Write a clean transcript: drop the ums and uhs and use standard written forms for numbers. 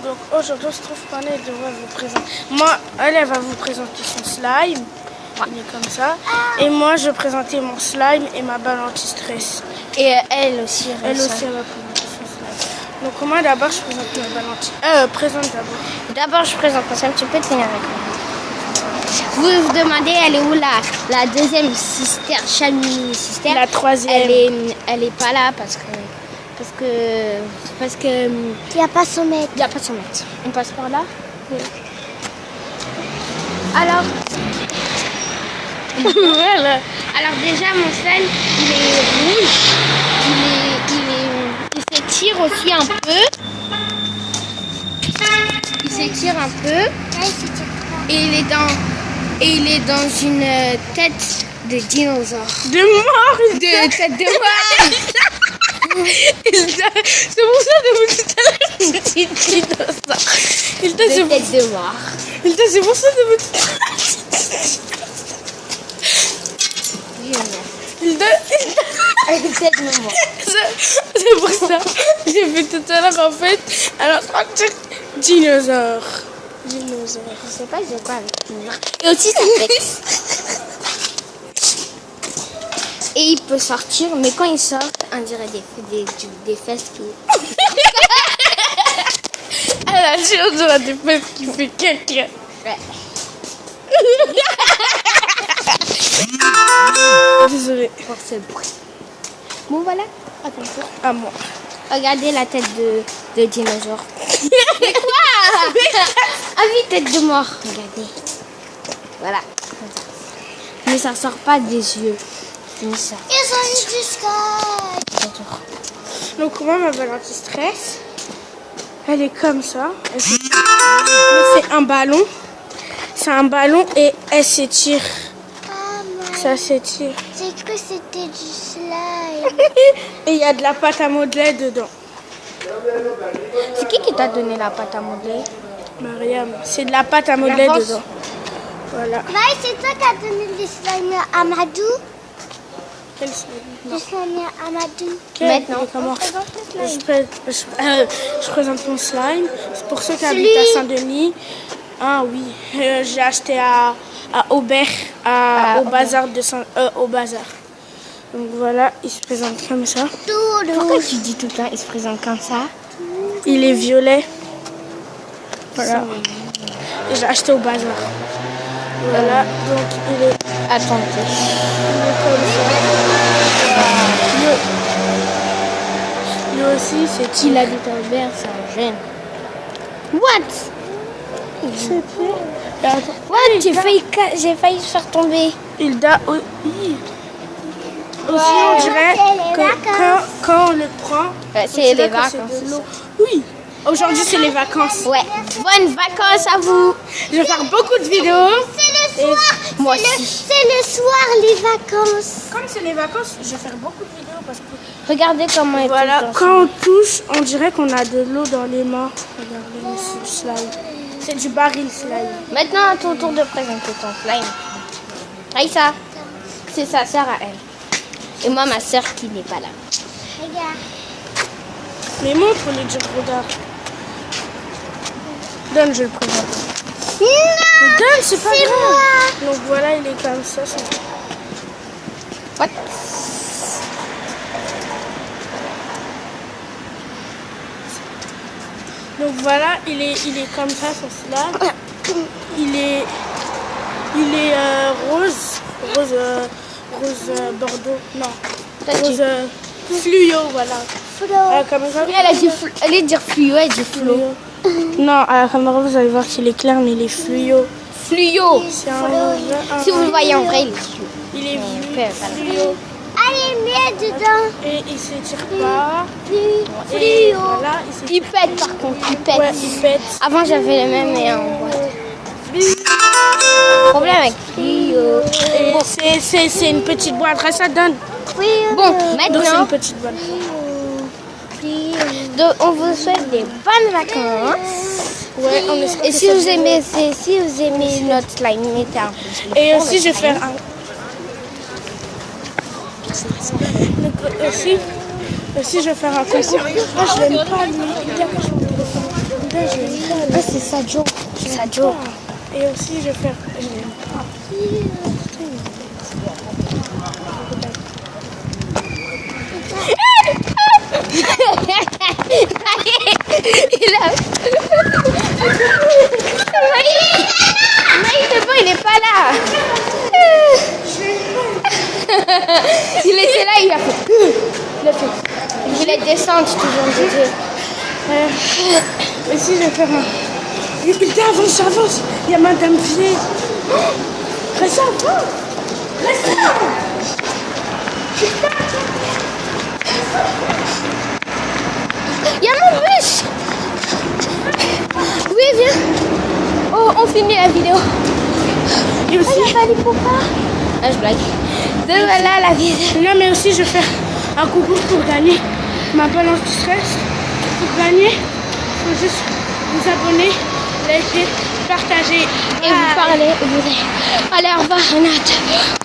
Donc aujourd'hui on se trouve qu'on est devrait vous présenter. Moi, elle va vous présenter son slime. Il est comme ça. Et moi je vais présenter mon slime et ma balle anti-stress. Et elle aussi. Elle aussi elle va présenter son slime. Donc moi d'abord je présente ma balle présente d'abord. D'abord je présente mon slime, tu peux tenir avec moi. Vous vous demandez elle est où la deuxième sister, Chamini sister. La troisième. Elle est pas là parce que il n'y a pas son maître. Il n'y a pas son maître. On passe par là. Oui. Alors. Voilà. Alors déjà mon slime il est rouge. Il s'étire aussi un peu. Il s'étire un peu. Et il est dans une tête de dinosaure. De mort. De tête de mort. C'est pour ça que vous tout à l'heure je dis dinosaure. De tête de mort. C'est pour ça que vous tête de mort. C'est pour ça. J'ai vu tout à l'heure en fait. Alors je crois que c'est dinosaure. Dinosaure. Je sais pas de quoi avec dinosaure. Et aussi sa tête. Et il peut sortir, mais quand il sort, on dirait des fesses qui... Elle a dit on dirait des fesses qui fait caca. Ouais. Désolée. Pour ce bruit. Bon voilà, à ton tour. À moi. Regardez la tête de dinosaure. Mais quoi? Ah oui, tête de mort. Regardez. Voilà. Mais ça sort pas des yeux. Mais ça. Ils ont eu du sky. Donc moi ma balle anti-stress, elle est comme ça. C'est un ballon. C'est un ballon et elle s'étire. Ça s'étire. J'ai cru que c'était du slime. Et il y a de la pâte à modeler dedans. C'est qui t'a donné la pâte à modeler? Mariam, c'est de la pâte à modeler dedans. Voilà. Maï, c'est toi qui as donné le slime à Amadou? Quel slime? Le slime à Amadou. Maintenant, comment je présente mon slime. C'est pour ceux qui habitent à Saint-Denis. Ah oui, j'ai acheté à Aubert, au bazar de au bazar. Donc voilà, il se présente comme ça. Pourquoi tu dis tout le temps il se présente comme ça? Il est violet. Voilà. Et j'ai acheté au bazar. Voilà, donc il est... Attendez. Il est comme ça. Lui aussi, c'est S'il habite à Aubert, c'est un gêne. What? Je sais plus. What? J'ai failli faire tomber. Hilda, oui. Aussi, on dirait que quand on le prend, c'est les vacances. De l'eau. Oui, aujourd'hui c'est les vacances. Ouais, bonnes vacances à vous. Je vais faire beaucoup de vidéos. C'est le soir. Moi aussi. C'est le soir, les vacances. Comme c'est les vacances, je vais faire beaucoup de vidéos parce que... Regardez comment il Voilà, quand on touche, on dirait qu'on a de l'eau dans les mains. Regardez, c'est du slime. C'est du baril slime. Maintenant, à ton tour de présenter ton slime. Aïssa, c'est sa sœur à elle. Et moi, ma sœur qui n'est pas là. Regarde. Mais montre-les, je regarde. Donne, je le présente. Non, donne, c'est pas grave. Moi. Donc voilà, il est comme ça. What? Donc voilà, il est comme ça, son slime. Il est rose bordeaux, non, rose fluo, voilà. Elle est dire fluo, elle dit fluo. Non, à la caméra vous allez voir qu'il est clair, mais il est fluo. Fluo. C'est si vous le voyez en vrai, il est fluo. Il est fluo. Allez, mets dedans. Et il s'étire pas. Fluo. Voilà, il pète par contre, il pète. Ouais, il pète. Avant j'avais le même et en boîte. Problème avec fluo. Bon, c'est une petite boîte, ça donne. Bon, maintenant. C'est une petite boîte. Donc, on vous souhaite des bonnes vacances. Ouais, on espère. Et si vous aimez notre slime, mettez un pouce bleu. Et aussi, je vais faire un. Donc, aussi, je vais faire un concours. Ah, je l'aime pas, lui. Il y a que je Ça, je l'aime pas. Ah, c'est Sadio. Sadio. Et aussi, je vais faire. Je l'aime pas. Il a... Mais c'est bon, il est pas là. Il était là, il a fait. Il a fait. Il voulait descendre toujours. Ici, je vais faire un. Putain, avance, avance. Il y a Madame Vier. Reste là. Reste là. Il y a mon bus. Oui, viens. Oh, on finit la vidéo. Et aussi. Il a fallu pourquoi? Ah, je blague. Donc voilà la vidéo. Non, mais aussi, je vais faire un coucou pour gagner ma balance du stress. Pour gagner, il faut juste vous abonner, liker, partager. Et vous parlez. Allez, au revoir, Renate.